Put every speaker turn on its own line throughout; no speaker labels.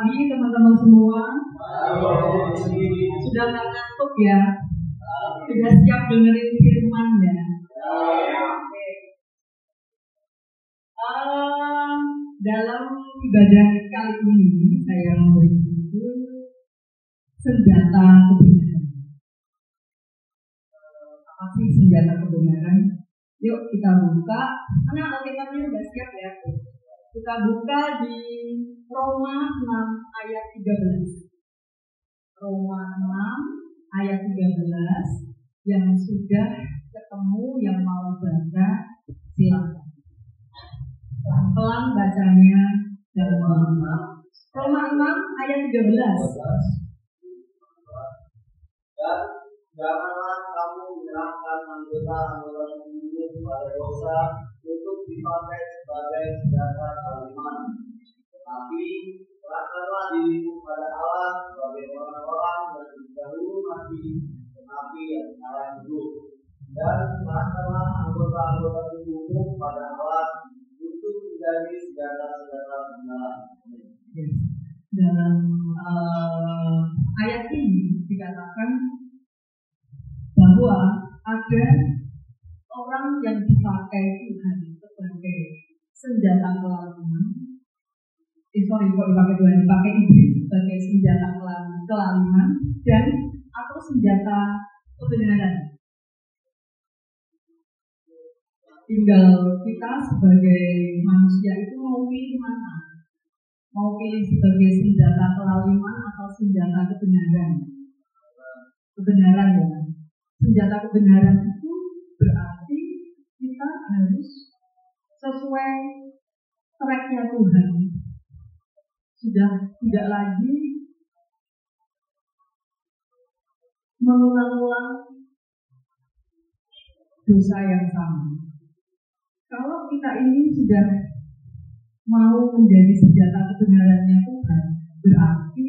pagi teman-teman semua. Sudah nggak ngantuk ya? Sudah siap dengerin firman ya? Dalam ibadah kali ini saya memberi judul senjata kebenaran. Apa sih senjata kebenaran? Yuk kita buka. Mana Alkitabnya udah siap ya? Kita buka di Roma 6 ayat 13. Roma 6 ayat 13. Yang sudah ketemu, yang mau baca, silakan. Pelan-pelan bacanya dalam Roma 6 ayat 13.
Dan janganlah kamu menyerahkan anggota tubuh pada dosa untuk dipakai sebagai senjata kezaliman, tetapi serahkanlah dirimu pada Allah sebagai orang-orang yang dahulu mati, tetapi yang sekarang hidup, dan serahkanlah anggota tubuhmu pada Allah untuk menjadi senjata-senjata kebenaran.
Dalam ayat ini dikatakan bahwa ada orang yang dipakai Tuhan sebagai senjata kelaliman. Dipakai iblis sebagai senjata kelaliman dan atau senjata kebenaran. Tinggal kita sebagai manusia itu mau pilih mana? Mau pilih sebagai senjata kelaliman atau senjata kebenaran? Kebenaran ya. Senjata kebenaran itu berarti kita harus sesuai tracknya Tuhan. Sudah tidak lagi mengulang-ulang dosa yang sama. Kalau kita ini sudah mau menjadi senjata kebenarannya Tuhan, berarti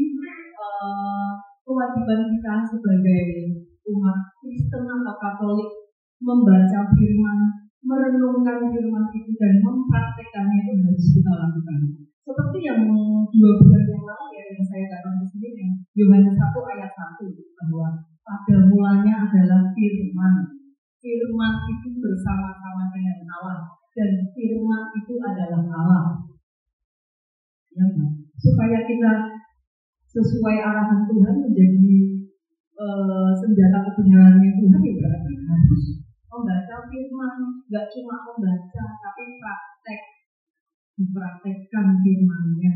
kewajiban kita sebagai umat Kristen atau Katolik membaca firman, merenungkan firman itu dan mempraktekannya itu harus kita lakukan. Seperti yang 2 bulan yang lalu ya, yang saya datang ke sini, yang Yohanes 1 ayat 1, bahwa pada mulanya adalah firman. Firman itu bersama-sama dengan Allah dan firman itu adalah Allah. Ya, supaya kita sesuai arahan Tuhan menjadi senjata kebenarannya Tuhan, ya berarti harus membaca firman, nggak cuma membaca tapi dipraktekkan firman-Nya.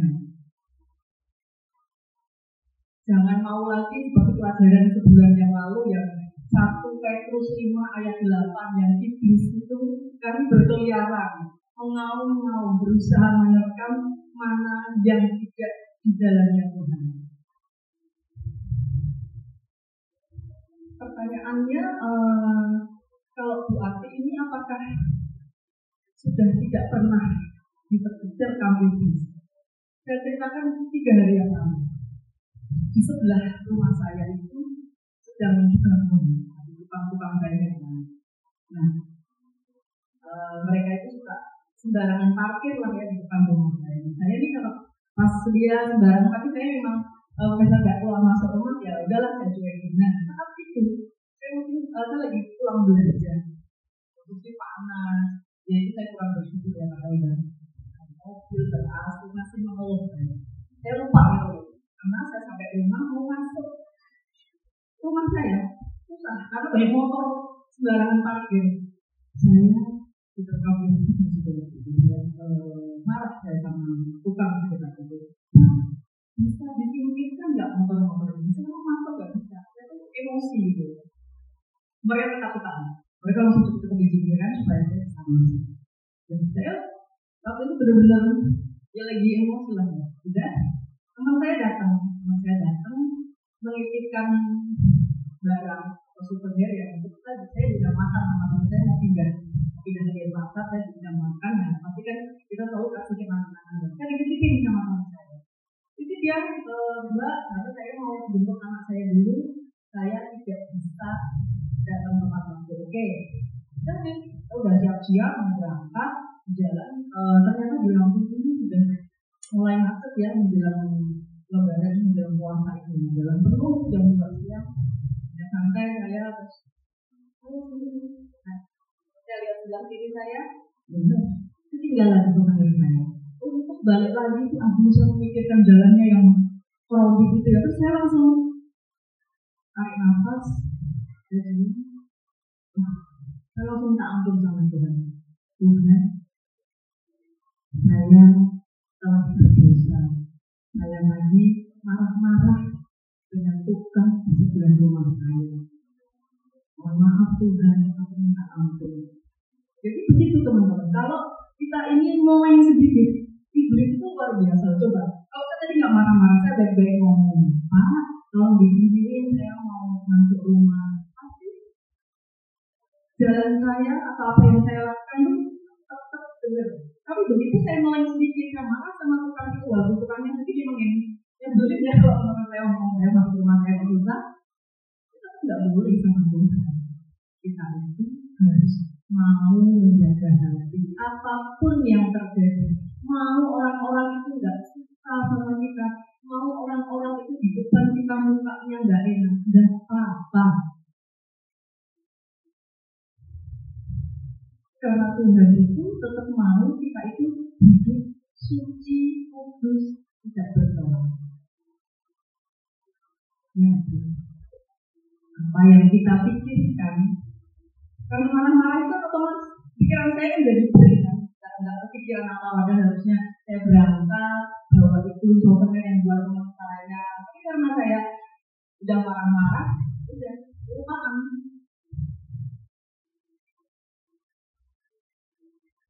Jangan mau lagi seperti pelajaran sebulan yang lalu yang 1 Petrus 5 ayat 8 yang iblis itu kan berkeliaran, mengaum-ngaum, berusaha menerkam mana yang tidak di jalannya Tuhan. Pertanyaannya, kalau Bu Ati ini apakah sudah tidak pernah dikejar kambing iblis? Saya ceritakan 3 hari yang lalu. Di sebelah rumah saya itu sedang dibangun tukang-tukang banyak. Nah, mereka itu suka sembarangan parkir lah ya di depan rumah saya. Saya ini kalau pas dia sembarangan, tapi saya memang misalnya nggak keluar masuk rumah, ya udahlah saya cuekin. Nah, saat itu saya mungkin saya lagi pulang belajar, posisi panas, jadi saya kurang bersyukur ya karena mobil ber-AC masih mengeluh. Saya lupa ya, karena saya sampai rumah mau masuk rumah saya susah karena banyak motor sembarangan parkir. Saya diterkam marah saya sama tukang sekitar itu. Bisa disingkirkan nggak motor-motor ini? Saya mau masuk nggak bisa. Saya tuh emosi gitu. Mereka ketakutan. Mereka langsung cukup disingkirkan supaya saya bisa masuk. Dan saya waktu itu benar-benar ya lagi emosi lah ya. Udah, teman saya datang menitipkan barang atau souvenir yang untuk saya bisa makan sama teman saya mau pindah dari pasar, saya bisa makan. Nah, tapi kan kita selalu kasih ke anak-anak. Saya dititipin sama teman saya. Itu dia, Mbak, tapi saya mau jemput anak saya dulu. Saya tidak bisa datang tepat waktu. Oke. Dan udah siap-siap mau berangkat jalan. Ternyata di Lampung ini sudah mulai macet ya menjelang menguasai jalan penuh jam 2 siang. Ya santai saya terus. Saya lihat sebelah kiri saya, benar, ketinggalan teman saya. Untuk balik lagi itu aku bisa memikirkan jalannya yang crowded gitu ya. Terus saya langsung tarik nafas dan ini, saya langsung tak ampun sama Tuhan. Tuhan, saya telah berdosa. Saya lagi marah-marah dengan tukang di sebelah rumah saya. Mohon maaf Tuhan, aku minta ampun. Jadi begitu teman-teman. Kalau kita ingin meleng sedikit, iblis itu luar biasa. Coba, kalau saya tadi nggak marah-marah, saya baik-baik ngomong, Pak, tolong dipikirin, saya mau masuk rumah. Pasti jalan saya atau apa yang saya lakukan itu tetap benar. Tapi begitu saya meleng sedikit, saya marah sama tukang itu, walaupun tukangnya sedikit mungkin yang boleh ya kalau teman saya ngomong saya masuk rumah saya susah, kita nggak boleh sama Tuhan. Kita itu harus mau menjaga hati apapun yang terjadi. Mau orang-orang itu nggak suka sama kita, mau orang-orang itu di depan kita mukanya nggak enak, nggak apa-apa. Karena Tuhan itu tetap mau kita itu hidup suci, kudus, tidak berdosa. Ya, apa yang kita pikirkan, karena marah-marah itu otomatis pikiran saya kan jadi berat kan, nggak kepikiran apa-apa, harusnya saya berangkat bahwa itu souvenir yang buat teman saya, tapi karena saya udah marah-marah, udah lupakan.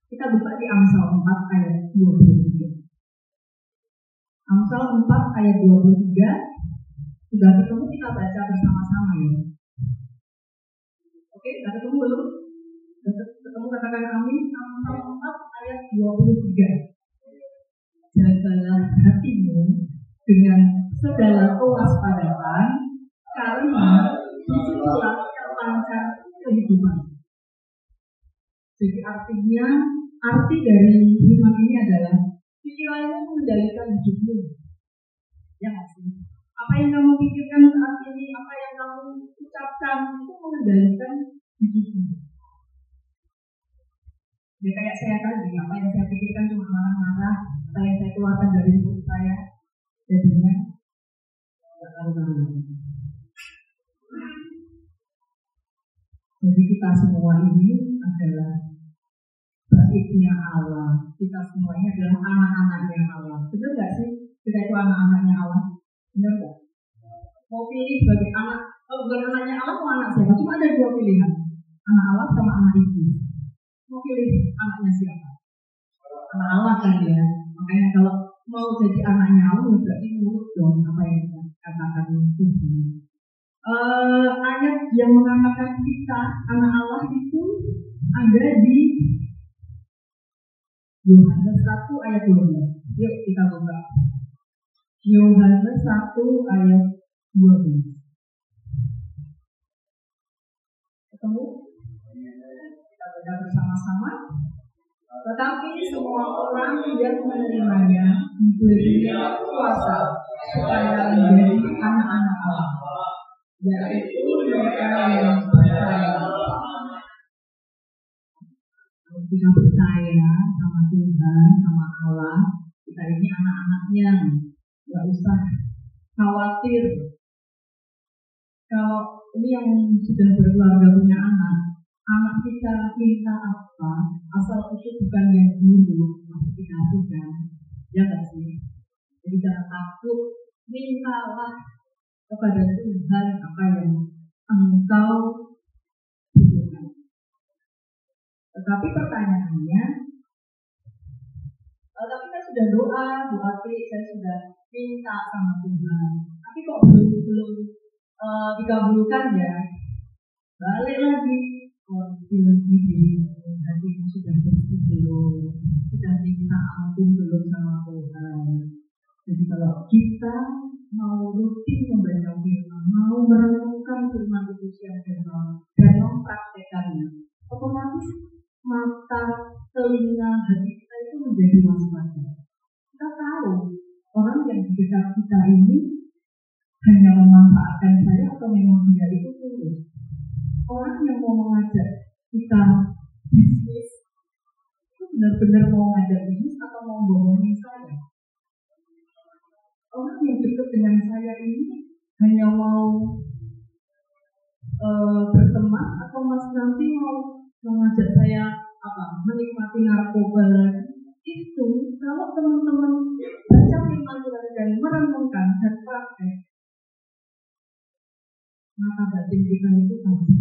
Kita buka di Amsal 4 ayat 23. Amsal 4 ayat 23. Sudah ketemu, kita baca bersama-sama ya. Oke, sudah ketemu belum? Sudah ketemu, katakan amin. Amsal 4 ayat 23. Jagalah hatimu dengan segala kewaspadaan, karena disitulah terpancar kehidupan. Jadi arti dari firman ini adalah pikiranmu mengendalikan hidupmu. Ya masih. Apa yang kamu pikirkan saat ini, apa yang kamu ucapkan itu mengendalikan hidupmu. Ya kayak saya tadi, apa yang saya pikirkan cuma marah-marah, apa yang saya keluarkan dari mulut saya, jadinya tidak tahu. Jadi kita semua ini adalah baiknya Allah. Kita semua ini adalah anak-anaknya Allah. Betul nggak sih? Kita itu anak-anaknya Allah. Benar nggak? Mau pilih sebagai anak, kalau bukan anaknya Allah, mau anak siapa? Cuma ada 2 pilihan, anak Allah sama anak iblis. Mau pilih anaknya siapa? Anak Allah kan ya. Makanya kalau mau jadi anaknya Allah, berarti nurut dong apa yang kita katakan itu. Ayat yang mengatakan kita anak Allah itu ada di Yohanes 1 ayat 12. Yuk kita buka Yohanes 1 ayat 12. Ketemu? Kita baca bersama-sama. Tetapi semua orang yang menerimanya diberikan kuasa supaya menjadi anak-anak Allah, yaitu mereka yang percaya. Kalau kita percaya sama Tuhan, sama Allah, kita ini anak-anaknya, nggak usah khawatir. Kalau ini yang sudah berkeluarga punya anak kita minta apa, asal itu bukan yang dulu masih dikasihkan, ya nggak sih? Jadi jangan takut, mintalah kepada Tuhan apa yang engkau butuhkan. Tetapi pertanyaannya, tapi saya sudah doa, saya sudah minta sama Tuhan, tapi kok belum dikabulkan ya? Balik lagi, lagi dirimu, hatimu sudah bersih belum? Sudah minta ampun belum sama Tuhan? Jadi kalau kita mau rutin membaca firman, mau merenungkan firman itu siang dan mempraktekannya, otomatis mata, telinga, hati kita itu menjadi waspada. Kita tahu orang yang di dekat kita ini hanya memanfaatkan saya atau memang dia itu tulus. Orang yang mau mengajak kita bisnis itu benar-benar mau ngajak bisnis atau mau bohongin saya. Orang yang dekat dengan saya ini hanya mau berteman atau masih nanti mau mengajak saya menikmati narkoba lagi. Itu kalau teman-teman baca firman Tuhan dan merenungkan dan praktek, maka batin kita itu tajam.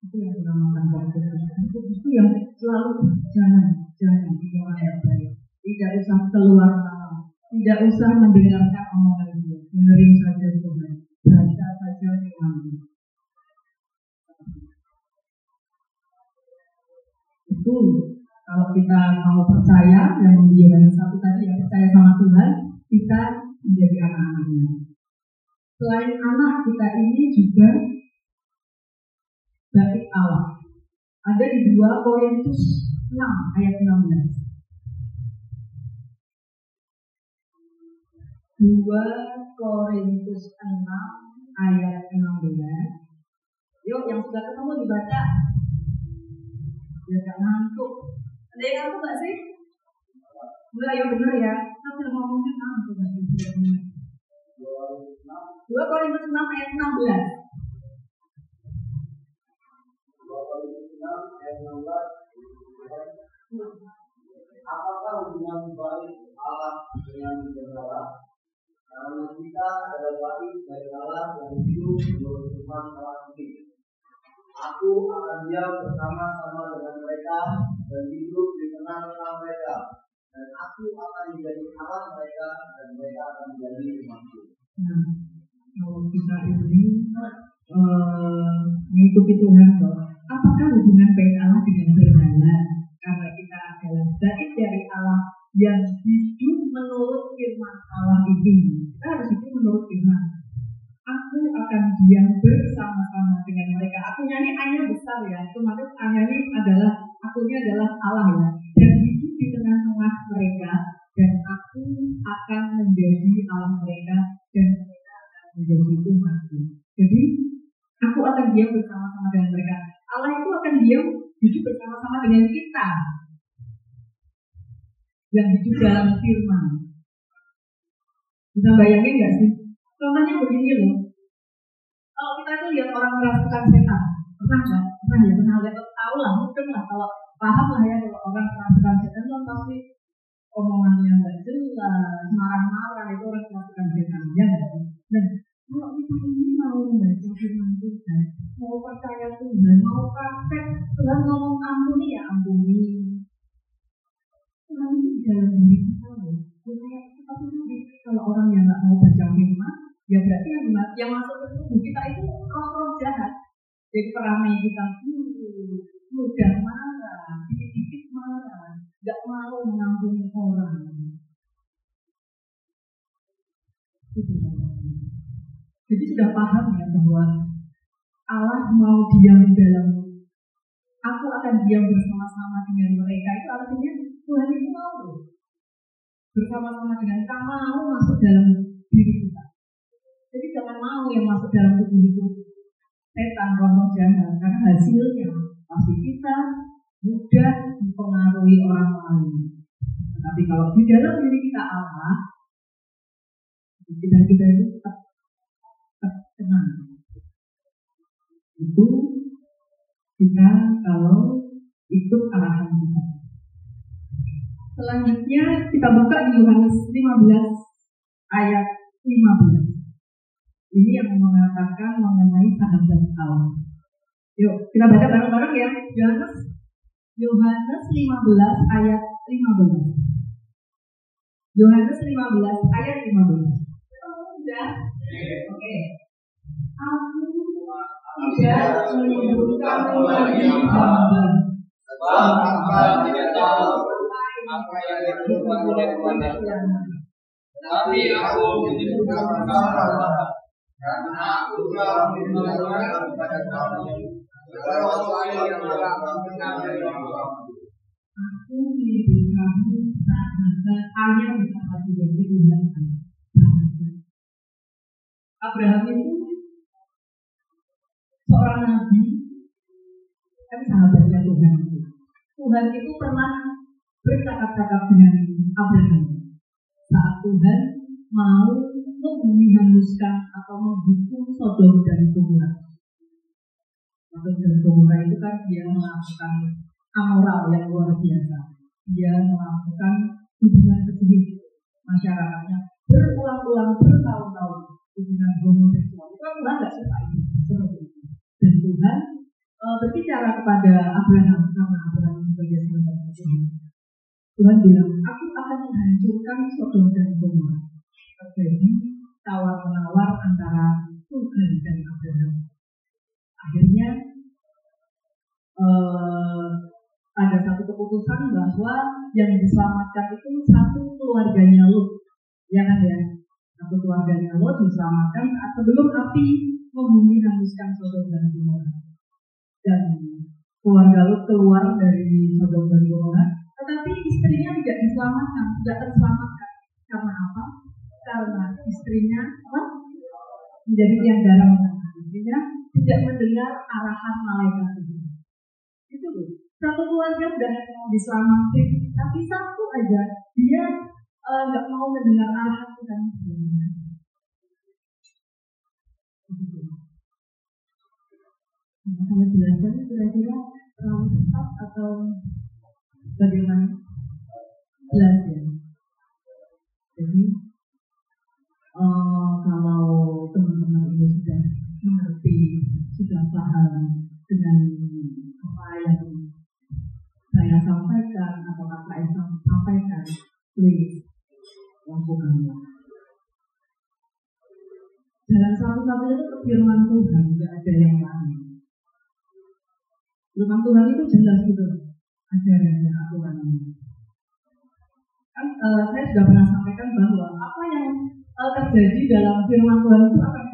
Itu yang dinamakan batin. Itu yang selalu jangan di orang yang baik. Tidak usah keluar nama, tidak usah mendengarkan omongan dia, dengerin saja Tuhan, baca saja firman. Itu kalau kita mau percaya yang Yohanes 1 tadi, yang percaya sama Tuhan, kita menjadi anak-anaknya. Selain anak, kita ini juga bait Allah. Ada di 2 Korintus 6 ayat 16. 2 Korintus 6 ayat 16. Yuk, yang sudah ketemu dibaca. Ya gak ngantuk. Ada yang ngantuk gak sih? Enggak, yang bener ya. Tapi ngomongnya ngantuk gak sih? 2 Korintus 6 ayat 16.
2 Korintus 6 ayat 16. Apakah hubungan baik Allah dengan saudara? Karena kita adalah baik dari Allah yang hidup menurut firman Allah sendiri. Aku akan diam bersama-sama dengan mereka dan hidup di tengah-tengah mereka, dan aku akan menjadi Allah mereka dan mereka akan menjadi umatku.
Kalau kita ini mengikuti Tuhan, apakah hubungan baik Allah dengan berhala? Karena kita adalah bait dari Allah yang hidup menurut firman Allah ini. Kita harus hidup menurut firman. Aku akan diam bersama-sama dengan mereka. Akunya ini A-nya besar ya. Otomatis A-nya ini adalah, akunya adalah Allah ya. Dan hidup di tengah-tengah mereka. Dan aku akan menjadi Allah mereka. Dan mereka akan menjadi umatku. Jadi aku akan diam bersama-sama dengan mereka. Allah itu akan diam hidup bersama-sama dengan kita. Yang hidup dalam firman. Bisa bayangin gak sih? Contohnya begini loh. Kalau kita itu lihat orang merasukan setan, pernah nggak? Pernah lihat, tahu lah, mungkin lah, kalau paham lah ya, kalau orang merasukan setan itu pasti omongannya nggak jelas, marah-marah, itu orang merasukan setan ya. Dan kalau kita ini mau membaca firman Tuhan, mau percaya Tuhan, mau praktek, Tuhan ngomong ampuni ya ampuni. Tuhan itu di dalam diri kita loh. Kalau orang yang nggak mau baca firman, ya berarti yang masuk ke tubuh kita itu roh-roh jahat. Jadi peramai kita mudah marah, dikit-dikit marah, nggak mau mengampuni orang. Jadi sudah paham ya bahwa Allah mau diam dalam, aku akan diam bersama-sama dengan mereka. Itu artinya Tuhan itu mau bersama-sama dengan kita, mau masuk dalam diri kita. Jadi jangan mau yang masuk dalam tubuh itu setan, roh jahat, karena hasilnya pasti kita mudah mempengaruhi orang lain. Tetapi kalau di dalam diri kita Allah, kita itu tetap tenang. Itu kita kalau ikut arahan kita. Selanjutnya kita buka di Yohanes 15 ayat 15. Ini yang mengatakan mengenai sahabat Allah. Yuk, kita baca bareng-bareng ya. Yohanes 15 ayat 15. Yohanes 15 ayat 15. Sudah? Oke. Aku tidak menyebutkan lagi hamba,
sebab hamba tidak tahu apa yang dilakukan oleh Tuhan. Tapi aku menyebutkan perkara karena aku telah memberitahukan kepada kamu segala sesuatu yang telah benar dari Allah.
Aku menyebut kamu sahabat, hanya sahabat dari Tuhan. Abraham itu seorang nabi, kan sahabatnya Tuhan. Tuhan itu pernah bercakap-cakap dengan Abraham saat Tuhan mau membumi hanguskan atau menghukum Sodom dan Gomora. Sodom dan Gomora itu kan dia melakukan amoral yang luar biasa. Dia melakukan hubungan kejiwaan masyarakatnya berulang-ulang bertahun-tahun, hubungan homoseksual. Itu kan Tuhan tidak suka itu seperti itu. Dan Tuhan berbicara kepada Abraham karena Abraham sebagai sahabat Tuhan. Tuhan bilang, aku akan menghancurkan Sodom dan Gomora. Terjadi tawar-menawar antara Tuhan dan Abraham. Akhirnya ada satu keputusan bahwa yang diselamatkan itu satu keluarganya Lot, ya kan ya? Satu keluarganya Lot diselamatkan saat sebelum api membumi hanguskan Sodom dan Gomora. Dan keluarga Lot keluar dari Sodom dan Gomora, tetapi istrinya tidak diselamatkan, tidak terselamatkan. Karena apa? Karena istrinya menjadi tiang garam, istrinya tidak mendengar arahan malaikat Tuhan. Itu loh. Satu keluarga sudah mau diselamatkan, tapi satu aja dia nggak mau mendengar arahan Tuhan. Saya jelaskan kira-kira terlalu cepat atau bagaimana? Jelas ya. Jadi kalau teman-teman ini sudah mengerti, sudah paham dengan apa yang saya sampaikan atau kata yang saya sampaikan, please lakukanlah. Jalan satu-satunya itu firman Tuhan, tidak ada yang lain. Firman Tuhan itu jelas gitu, ajarannya, aturannya. Kan saya sudah pernah sampaikan bahwa apa yang terjadi dalam firman Tuhan itu akan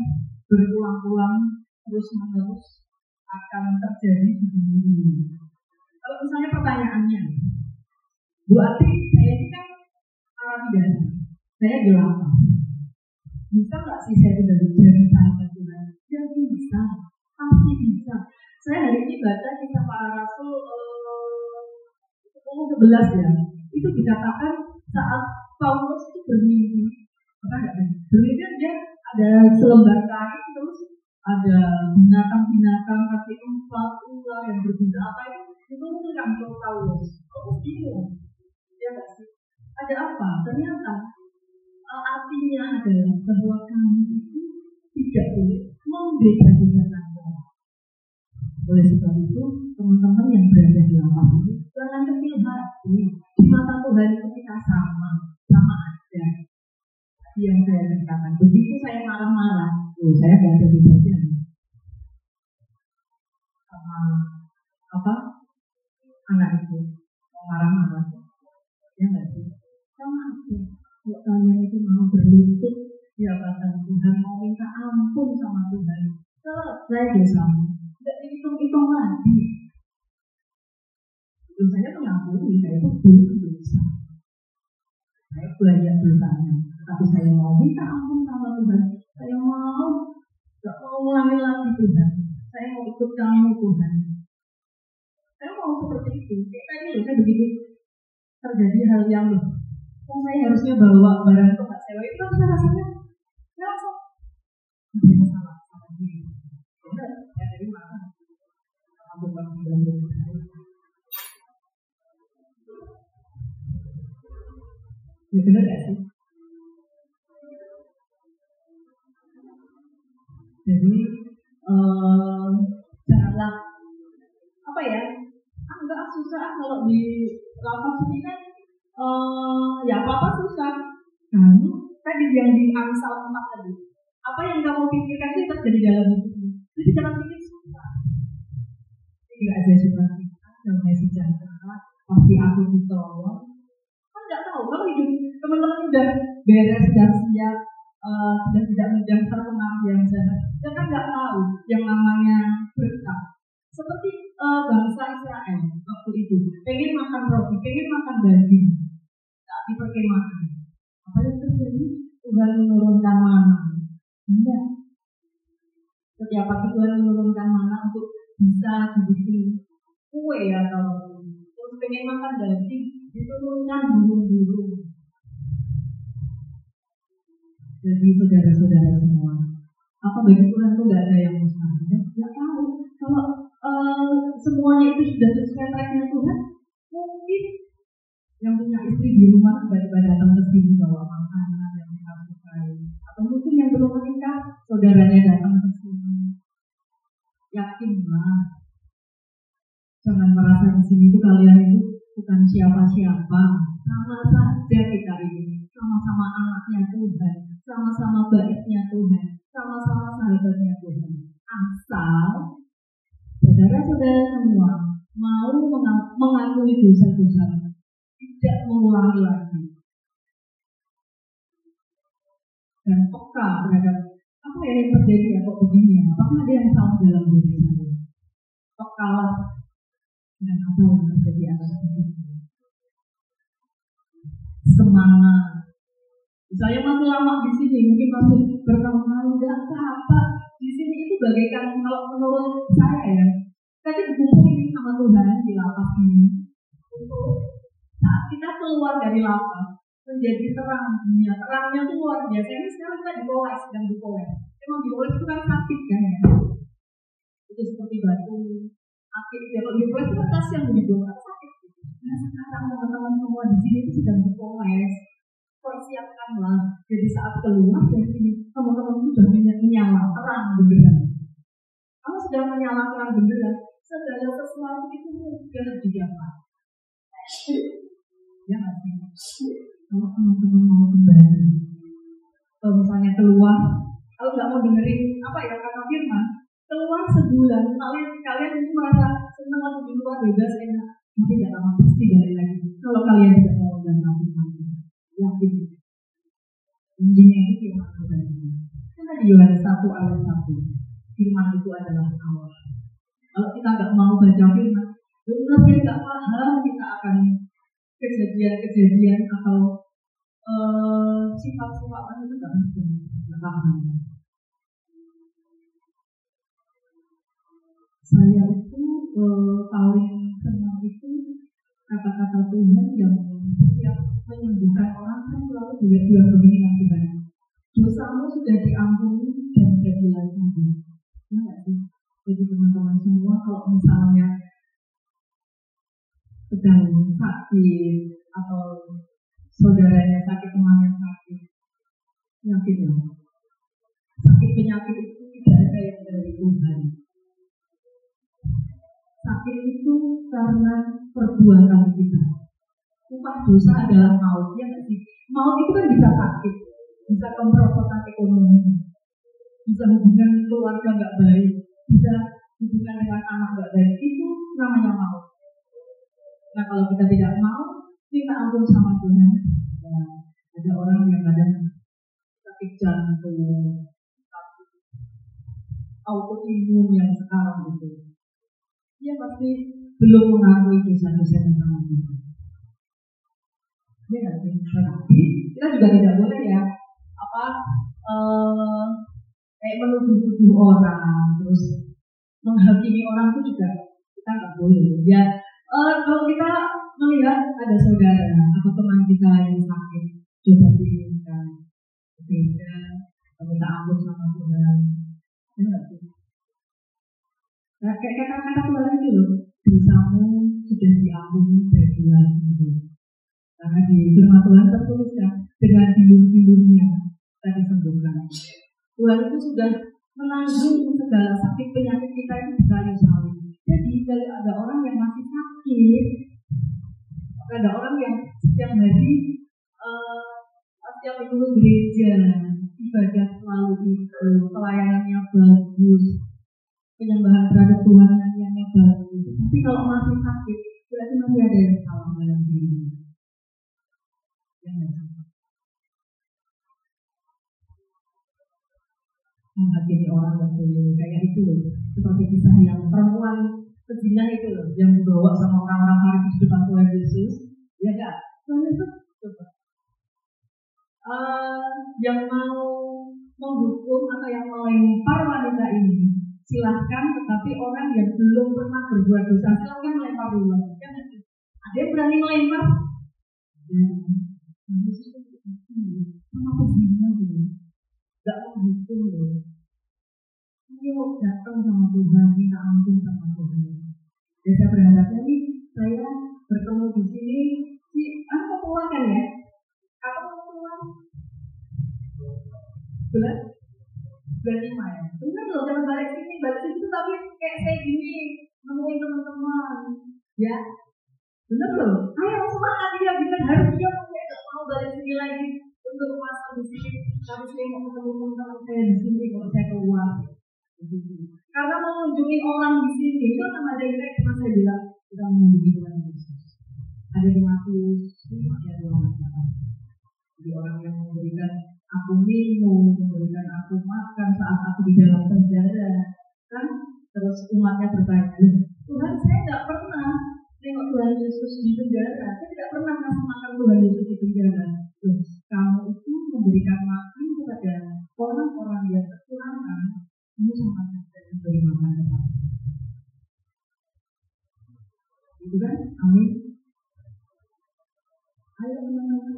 berulang-ulang terus-menerus akan terjadi di dunia ini. Kalau misalnya pertanyaannya, Bu Ati, saya ini kan narapidana, saya di lapas. Bisa nggak sih saya jadi sahabat Tuhan? Ya bisa, pasti bisa. Saya hari ini baca kisah para rasul 10-11 ya. Itu dikatakan saat Paulus itu bermimpi, bermimpi dia ada selembar kain, terus ada binatang-binatang kaki 4 ular yang berbisa apa itu kan Paulus. Paulus bingung, ya nggak sih? Ada apa? Ternyata artinya adalah bahwa kamu itu tidak boleh membeda-bedakan orang. Oleh sebab itu, teman-teman yang berada di lapas ini jangan kecil hati. Di mata Tuhan itu kita sama aja. Yang saya ceritakan, begitu saya marah-marah, saya nggak ada bedanya sama anak itu marah-marah, ya nggak sih? Sama aja. Kalau kalian itu mau berlutut di hadapan Tuhan, mau minta ampun sama Tuhan, selesai dosamu. Tidak dihitung-hitung lagi. Itu saya mengakui saya itu belum dosa. Saya banyak dosanya, tapi saya mau minta ampun sama Tuhan. Saya tidak mau ulangi lagi Tuhan. Saya mau ikut kamu Tuhan. Saya mau seperti itu. Tadi saya begitu terjadi hal yang saya harusnya bawa barang ke Pak Sewa itu kan saya rasanya langsung ada yang salah sama diri. Benar, ya dari mana? Aku bangun dalam hidup saya. Ya benar gak sih? Jadi janganlah enggak susah kalau di lapas ini kan ya apa susah. Kamu tadi yang di Amsal 4 tadi, apa yang kamu pikirkan itu terjadi dalam hidupmu. Jadi jangan pikir susah. Tidak ada sukacita, damai sejahtera, pasti aku ditolong. Kan nggak tahu kalau hidup teman-teman udah beres dan siap, sudah tidak menjam terkenal yang jahat. Kita kan nggak tahu yang namanya berkah. Seperti bangsa Israel waktu itu pengen makan roti, pengen makan daging saat di perkemahan. Apa yang terjadi? Tuhan menurunkan manna. Enggak, Setiap pagi Tuhan menurunkan mana untuk bisa dibikin kue atau terus pengen makan daging, diturunkan burung-burung. Jadi saudara-saudara semua, apa bagi Tuhan itu nggak ada yang mustahil? Nggak tahu. Kalau semuanya itu sudah sesuai tracknya Tuhan, mungkin yang punya istri di rumah tiba-tiba datang ke sini bawa makanan yang kita sukai, atau mungkin yang belum menikah saudaranya datang ke sini. Yakinlah, jangan merasa di sini itu kalian itu bukan siapa-siapa. Sama saja kita ini, sama-sama anaknya Tuhan, sama-sama baiknya Tuhan, sama-sama sahabatnya Tuhan. Asal saudara-saudara semua mau mengakui dosa-dosa, tidak mengulangi lagi, dan peka terhadap apa yang terjadi ya kok begini ya, apakah ada yang salah dalam diri saya. Pekalah dengan apa yang terjadi atas hidup. Semangat. Saya masih lama di sini, mungkin masih bertahun-tahun, nggak apa-apa. Di sini itu bagaikan, kalau menurut saya ya, tadi dikumpulin sama Tuhan di lapas ini untuk saat kita keluar dari lapas menjadi terang dunia. Terangnya itu luar biasa. Ini sekarang kita dipoles dan dipoles. Emang dipoles itu kan sakit kan ya? Itu seperti batu akik. Kalau dipoles itu tas yang dibongkar sakit. Nah sekarang teman-teman semua di sini itu sedang dipoles. Persiapkanlah. Jadi saat keluar dari sini, teman-teman sudah menyala terang beneran. Kalau sudah menyala terang beneran, segala sesuatu itu mudah didapat. Ya nggak sih? Kalau teman-teman mau kembali, kalau misalnya keluar, kalau nggak mau dengerin apa ya kata firman, keluar sebulan, kalian itu merasa senang waktu di luar bebas enak, tapi nggak lama pasti balik lagi. Kalau kalian tidak mau dan lakukan, yakin. Intinya itu firman Tuhan. Kan tadi Yohanes 1 ayat 1, firman itu adalah Allah. Kalau kita nggak mau baca firman, benar dia nggak paham, kita akan kejadian-kejadian atau sifat-sifat itu nggak paham. Saya itu paling senang itu kata-kata Tuhan yang setiap menyembuhkan orang kan selalu bilang begini kan Tuhan, dosamu sudah diampuni dan jadilah sembuh. Ya nggak sih? Jadi teman-teman semua kalau misalnya sedang sakit atau saudaranya sakit, temannya sakit, yakinlah sakit penyakit itu tidak ada yang dari Tuhan. Sakit itu karena perbuatan kita. Upah dosa adalah maut, ya nggak sih? Maut itu kan bisa sakit, bisa kemerosotan ekonomi, bisa hubungan keluarga nggak baik, bisa hubungan dengan anak nggak baik, itu namanya maut. Nah kalau kita tidak mau, minta ampun sama Tuhan. Ya, ada orang yang kadang sakit jantung, autoimun yang sekarang gitu. Dia pasti belum mengakui dosa-dosa yang sama Tuhan. Ya, tapi kita juga tidak boleh ya kayak menuduh-nuduh orang, terus menghakimi orang itu juga kita nggak boleh. Ya, kalau kita melihat ada saudara atau teman kita yang sakit, coba diingatkan, beda, minta ampun sama Tuhan. Ya nggak sih? Nah, kayak kata-kata Tuhan itu loh, dosamu sudah diampuni jadilah sembuh. Karena di firman Tuhan tertuliskan dengan dilur-dilurnya kita disembuhkan. Tuhan itu sudah menanggung segala sakit penyakit kita itu di kayu salib. Jadi kalau ada orang yang masih sakit, ada orang yang setiap hari setiap minggu gereja, ibadah selalu itu, pelayanannya bagus, penyembahan terhadap Tuhan yang bagus. Tapi kalau masih sakit, berarti masih ada yang salah dalam diri. Menghakimi orang yang dulu kayak itu loh, seperti kisah yang perempuan pezina itu loh, yang dibawa sama orang-orang Farisi di depan Tuhan Yesus, ya kan? Tuhan Yesus coba yang mau menghukum atau yang melempar wanita ini silahkan, tetapi orang yang belum pernah berbuat dosa silahkan melempar duluan. Ada yang berani melempar? Sama pezina dulu, nggak menghukum loh. Ayo datang sama Tuhan, minta ampun sama Tuhan. Dan saya berharapnya nih, saya bertemu di sini, mau keluar kan ya? Apa mau keluar? Bulan 5 ya? Bener loh, jangan balik sini itu tapi kayak saya gini, nemuin teman-teman, ya? Bener loh, ayo semangat ya, kita harus dia mau balik sini lagi untuk masa di sini. Tapi saya mau ketemu teman-teman saya di sini kalau saya keluar. Karena mengunjungi orang di sini itu sama ada yang cuma saya bilang kita mengunjungi Tuhan Yesus. Ada di Matius 5 ayat 28. Jadi orang yang memberikan aku minum, memberikan aku makan saat aku di dalam penjara, kan? Terus umatnya bertanya, Tuhan saya nggak pernah tengok Tuhan Yesus di penjara, saya tidak pernah kasih makan Tuhan Yesus di penjara. Kamu itu memberikan makan kepada orang-orang yang kekurangan, ini sama saja memberi makan kepada. Itu kan? Amin. Ayo teman-teman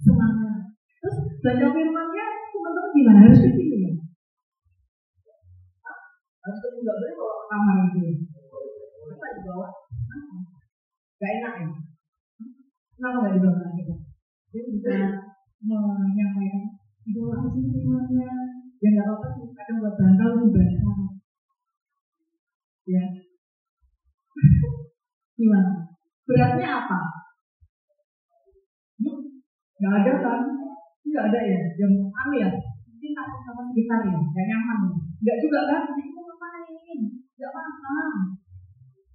semangat. Terus baca firman-nya teman-teman gimana? Harus ke sini ya? Harus ke sini, nggak boleh bawa ke kamar itu. Kenapa dibawa? Gak enak ya? Kenapa gak dibawa kita? Dia bisa menyampaikan dibawa ke sini firman-nya. Ya nggak apa-apa sih, kadang buat bantal dibaca. Ya. Gimana? Beratnya apa? Nggak ada kan? Nggak ada ya? Yang aneh ya? Mungkin takut sama sekitar ya? Nggak nyaman ya? Nggak juga kan? Ini mau ngapain? Nggak paham.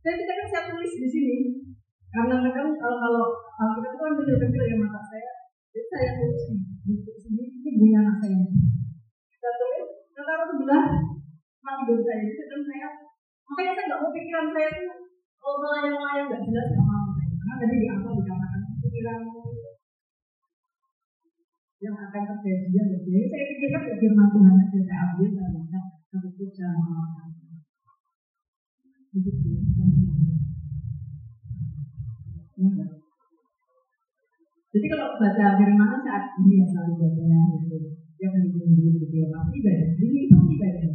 Saya kan saya tulis di sini. Karena kadang kalau kita itu kan kecil-kecil ya mata saya. Jadi saya tulis di sini. Ini punya anak saya. Saya tulis. Saya taruh sebelah tidur saya. Jadi kadang saya, makanya saya nggak mau pikiran saya itu melayang-layang nggak jelas sama saya. Karena tadi di awal dikatakan pikiran yang akan terjadi yang terjadi. Saya pikirkan ya firman Tuhan aja saya ambil dan baca satu jangan malam. Jadi kalau baca firman saat ini ya selalu baca gitu. Yang menunggu gitu ya pasti baca. Ini pasti baca.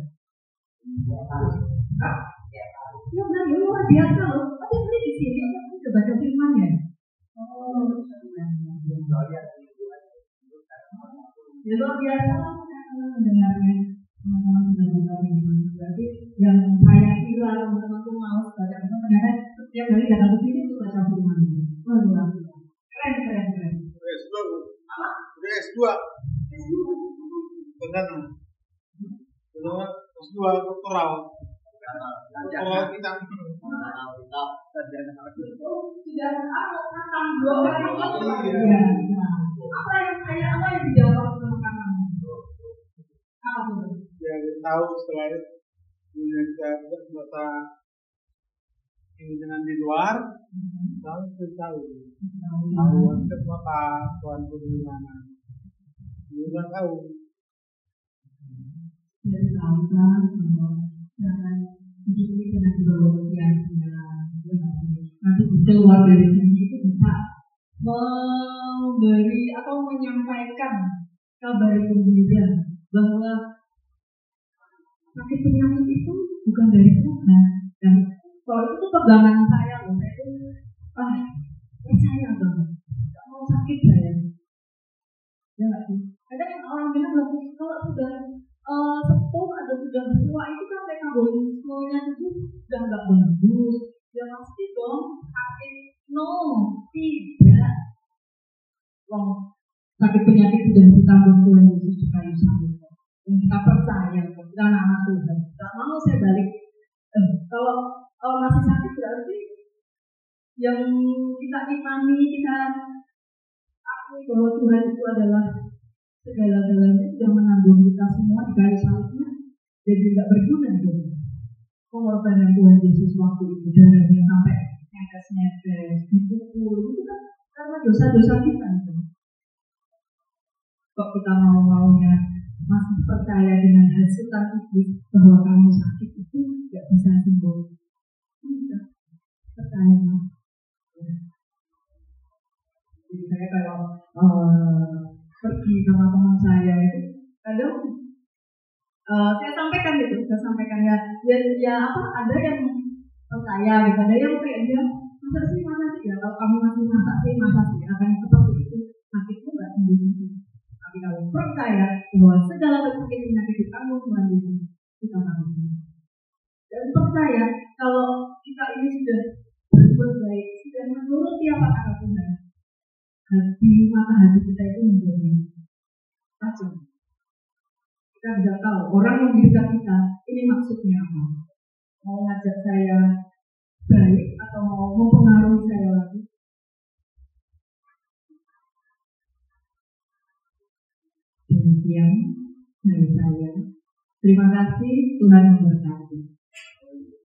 Ya benar ya luar biasa loh. Tapi ini di sini aku sudah baca firman ya. Ya luar biasa mendengarnya teman-teman sudah buka firman. Berarti yang saya kira teman-teman tuh mau baca firman ternyata setiap hari datang ke sini untuk baca firman. Luar biasa. Keren.
S2 benar S2 doktoral kita
sudah tentang dua kali apa yang dijawab sama kamu? Apa tuh?
Ya kita tahu setelah itu kita bahasa ini dengan di luar tahu apa Tuhan itu di mana kita tahu
dari bangsa jangan hidup ini dengan dibawa sia-sia. Nanti keluar dari sini itu bisa memberi atau menyampaikan kabar gembira bahwa sakit penyakit itu bukan dari Tuhan. Dan kalau itu pegangan saya loh, itu percaya banget. Gak mau sakit saya. Ya nggak sih. Kadang orang bilang kalau sudah sepuh atau sudah tua itu kan metabolismenya itu sudah nggak bagus. Ya pasti dong sakit. No, tidak. Sakit penyakit sudah ditanggung Tuhan Yesus di kayu salib. Dan kita percaya kita anak Tuhan. Gak mau saya balik. Kalau masih sakit berarti yang kita imani, kita akui bahwa Tuhan itu adalah segala-galanya, sudah menanggung kita semua di kayu salibnya. Jadi tidak berguna dong. Pengorbanan Tuhan Yesus waktu itu darahnya sampai netes-netes, dipukul itu kan karena dosa-dosa kita itu. Kok kita mau-maunya masih percaya dengan hasutan iblis bahwa kamu sakit itu tidak bisa sembuh. Tidak, percaya. Jadi saya kalau pergi sama teman saya itu kadang saya sampaikan gitu, saya sampaikan ya apa, ada yang percaya gitu, ada yang kayak dia masa sih ya, kalau kamu masih masa sih akan seperti itu, sakitmu nggak sembuh. Tapi kalau percaya bahwa segala bentuk penyakit kamu Tuhan Yesus kita sembuh. Dan percaya kalau kita ini sudah berbuat baik, sudah menuruti apa kata Tuhan, mata hati kita itu menjadi tajam. Kita bisa tahu orang yang di dekat kita ini maksudnya apa, mau ngajak saya baik atau mau mempengaruhi saya lagi. Demikian dari saya. Terima kasih, Tuhan memberkati.